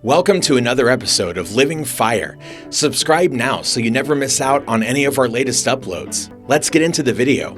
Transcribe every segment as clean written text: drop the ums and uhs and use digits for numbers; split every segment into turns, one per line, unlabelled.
Welcome to another episode of Living Fire. Subscribe now so you never miss out on any of our latest uploads. Let's get into the video.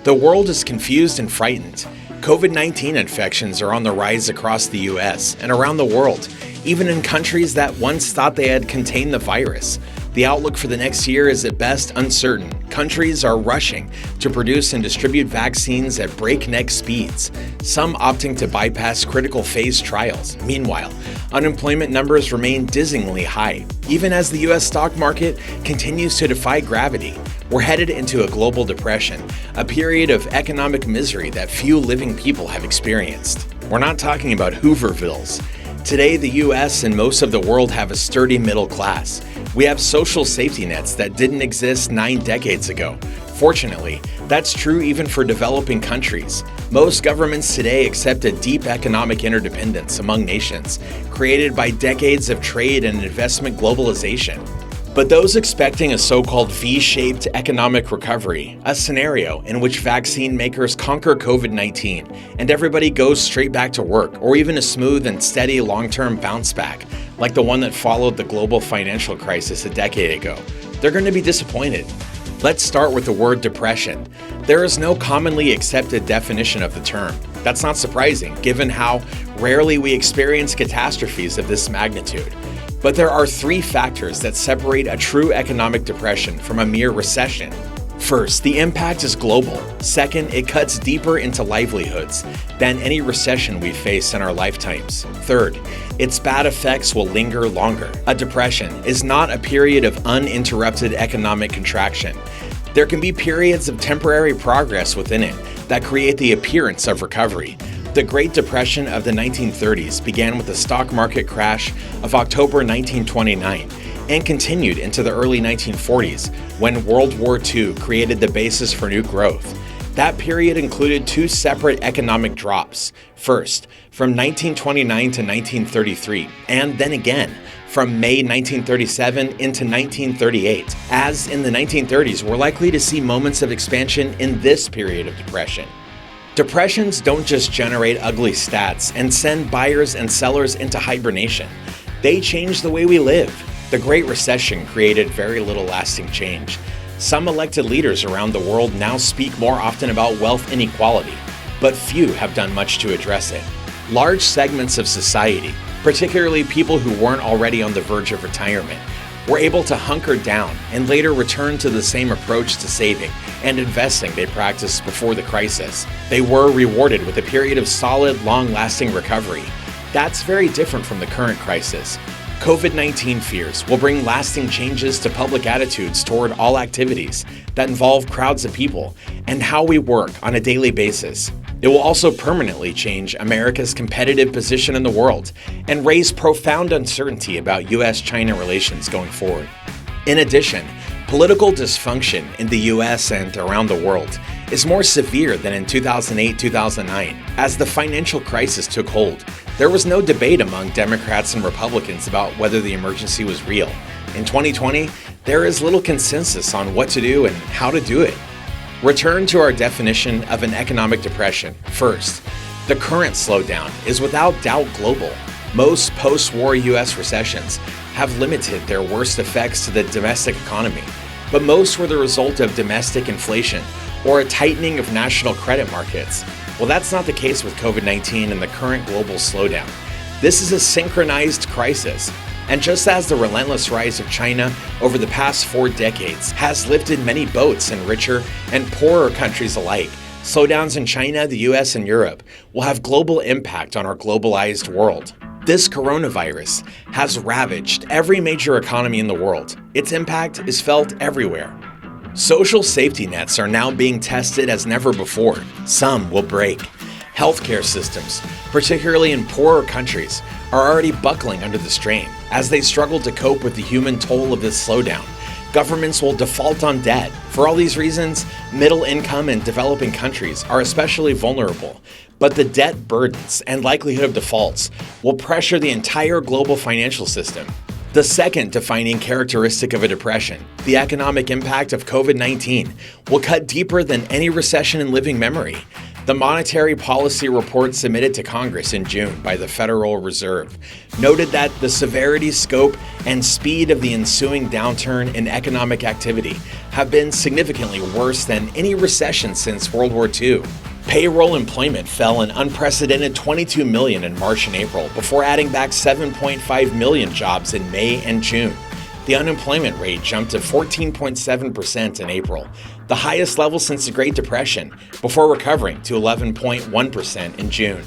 The world is confused and frightened. COVID-19 infections are on the rise across the US and around the world, even in countries that once thought they had contained the virus. The outlook for the next year is at best uncertain. Countries are rushing to produce and distribute vaccines at breakneck speeds, some opting to bypass critical phase trials. Meanwhile, unemployment numbers remain dizzyingly high, even as the US stock market continues to defy gravity. We're headed into a global depression, a period of economic misery that few living people have experienced. We're not talking about Hoovervilles. Today, the US and most of the world have a sturdy middle class. We have social safety nets that didn't exist 9 decades ago. Fortunately, that's true even for developing countries. Most governments today accept a deep economic interdependence among nations, created by decades of trade and investment globalization. But those expecting a so-called V-shaped economic recovery, a scenario in which vaccine makers conquer COVID-19 and everybody goes straight back to work, or even a smooth and steady long-term bounce back, like the one that followed the global financial crisis a decade ago, they're going to be disappointed. Let's start with the word depression. There is no commonly accepted definition of the term. That's not surprising, given how rarely we experience catastrophes of this magnitude. But there are 3 factors that separate a true economic depression from a mere recession. First, the impact is global. Second, it cuts deeper into livelihoods than any recession we've faced in our lifetimes. Third, its bad effects will linger longer. A depression is not a period of uninterrupted economic contraction. There can be periods of temporary progress within it that create the appearance of recovery. The Great Depression of the 1930s began with the stock market crash of October 1929 and continued into the early 1940s when World War II created the basis for new growth. That period included 2 separate economic drops. First, from 1929 to 1933, and then again from May 1937 into 1938. As in the 1930s, we're likely to see moments of expansion in this period of depression. Depressions don't just generate ugly stats and send buyers and sellers into hibernation. They change the way we live. The Great Recession created very little lasting change. Some elected leaders around the world now speak more often about wealth inequality, but few have done much to address it. Large segments of society, particularly people who weren't already on the verge of retirement, were able to hunker down and later return to the same approach to saving and investing they practiced before the crisis. They were rewarded with a period of solid, long-lasting recovery. That's very different from the current crisis. COVID-19 fears will bring lasting changes to public attitudes toward all activities that involve crowds of people and how we work on a daily basis. It will also permanently change America's competitive position in the world and raise profound uncertainty about US-China relations going forward. In addition, political dysfunction in the US and around the world is more severe than in 2008-2009. As the financial crisis took hold, there was no debate among Democrats and Republicans about whether the emergency was real. In 2020, there is little consensus on what to do and how to do it. Return to our definition of an economic depression. First, the current slowdown is without doubt global. Most post-war US recessions have limited their worst effects to the domestic economy, but most were the result of domestic inflation or a tightening of national credit markets. Well, that's not the case with COVID-19 and the current global slowdown. This is a synchronized crisis. And just as the relentless rise of China over the past 4 decades has lifted many boats in richer and poorer countries alike, slowdowns in China, the US, and Europe will have global impact on our globalized world. This coronavirus has ravaged every major economy in the world. Its impact is felt everywhere. Social safety nets are now being tested as never before. Some will break. Healthcare systems, particularly in poorer countries, are already buckling under the strain. As they struggle to cope with the human toll of this slowdown, governments will default on debt. For all these reasons, middle income and developing countries are especially vulnerable. But the debt burdens and likelihood of defaults will pressure the entire global financial system. The second defining characteristic of a depression, the economic impact of COVID-19, will cut deeper than any recession in living memory. The monetary policy report submitted to Congress in June by the Federal Reserve noted that the severity, scope, and speed of the ensuing downturn in economic activity have been significantly worse than any recession since World War II. Payroll employment fell an unprecedented 22 million in March and April before adding back 7.5 million jobs in May and June. The unemployment rate jumped to 14.7% in April, the highest level since the Great Depression, before recovering to 11.1% in June.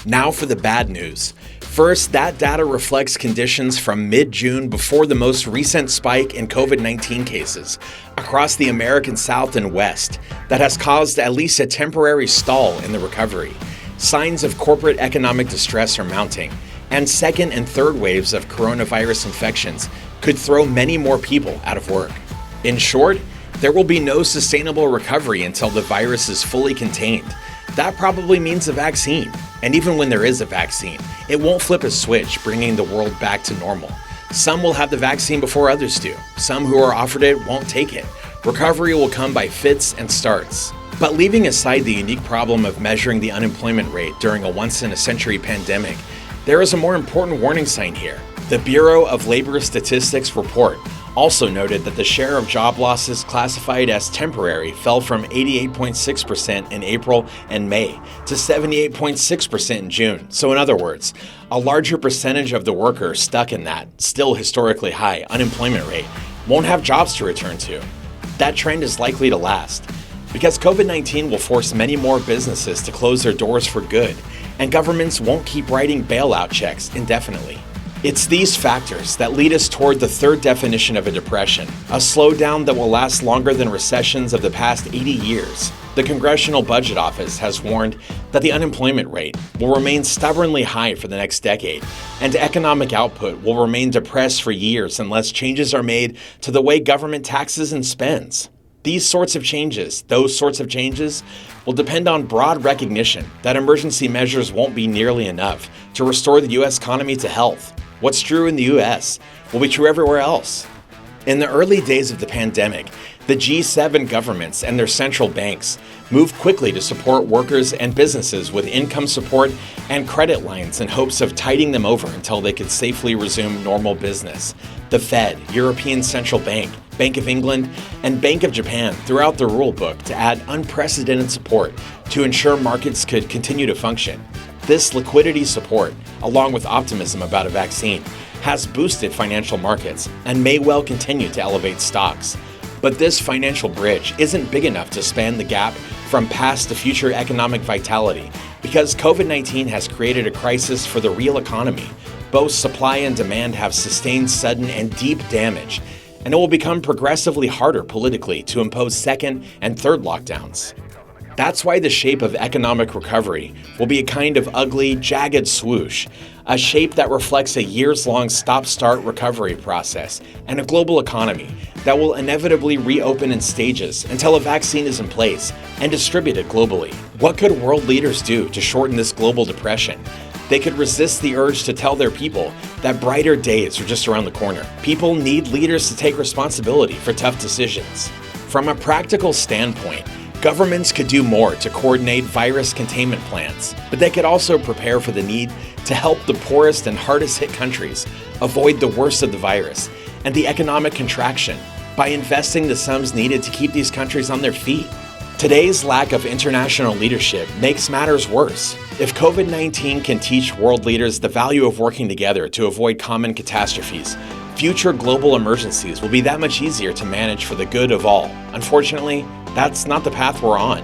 Now for the bad news. First, that data reflects conditions from mid-June before the most recent spike in COVID-19 cases across the American South and West that has caused at least a temporary stall in the recovery. Signs of corporate economic distress are mounting, and second and third waves of coronavirus infections could throw many more people out of work. In short, there will be no sustainable recovery until the virus is fully contained. That probably means a vaccine. And even when there is a vaccine, it won't flip a switch, bringing the world back to normal. Some will have the vaccine before others do. Some who are offered it won't take it. Recovery will come by fits and starts. But leaving aside the unique problem of measuring the unemployment rate during a once-in-a-century pandemic, there is a more important warning sign here. The Bureau of Labor Statistics report also noted that the share of job losses classified as temporary fell from 88.6% in April and May to 78.6% in June. So in other words, a larger percentage of the workers stuck in that, still historically high, unemployment rate won't have jobs to return to. That trend is likely to last because COVID-19 will force many more businesses to close their doors for good, and governments won't keep writing bailout checks indefinitely. It's these factors that lead us toward the third definition of a depression, a slowdown that will last longer than recessions of the past 80 years. The Congressional Budget Office has warned that the unemployment rate will remain stubbornly high for the next decade, and economic output will remain depressed for years unless changes are made to the way government taxes and spends. Those sorts of changes, will depend on broad recognition that emergency measures won't be nearly enough to restore the U.S. economy to health. What's true in the U.S. will be true everywhere else. In the early days of the pandemic, the G7 governments and their central banks moved quickly to support workers and businesses with income support and credit lines in hopes of tiding them over until they could safely resume normal business. The Fed, European Central Bank, Bank of England, and Bank of Japan threw out the rule book to add unprecedented support to ensure markets could continue to function. This liquidity support, along with optimism about a vaccine, has boosted financial markets and may well continue to elevate stocks. But this financial bridge isn't big enough to span the gap from past to future economic vitality because COVID-19 has created a crisis for the real economy. Both supply and demand have sustained sudden and deep damage, and it will become progressively harder politically to impose second and third lockdowns. That's why the shape of economic recovery will be a kind of ugly, jagged swoosh, a shape that reflects a years-long stop-start recovery process and a global economy that will inevitably reopen in stages until a vaccine is in place and distributed globally. What could world leaders do to shorten this global depression? They could resist the urge to tell their people that brighter days are just around the corner. People need leaders to take responsibility for tough decisions. From a practical standpoint, governments could do more to coordinate virus containment plans, but they could also prepare for the need to help the poorest and hardest hit countries avoid the worst of the virus and the economic contraction by investing the sums needed to keep these countries on their feet. Today's lack of international leadership makes matters worse. If COVID-19 can teach world leaders the value of working together to avoid common catastrophes, future global emergencies will be that much easier to manage for the good of all. Unfortunately, that's not the path we're on.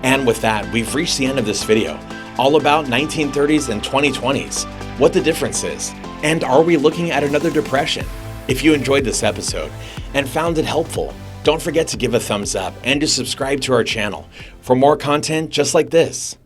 And with that, we've reached the end of this video, all about 1930s and 2020s, what the difference is, and are we looking at another depression? If you enjoyed this episode and found it helpful, don't forget to give a thumbs up and to subscribe to our channel for more content just like this.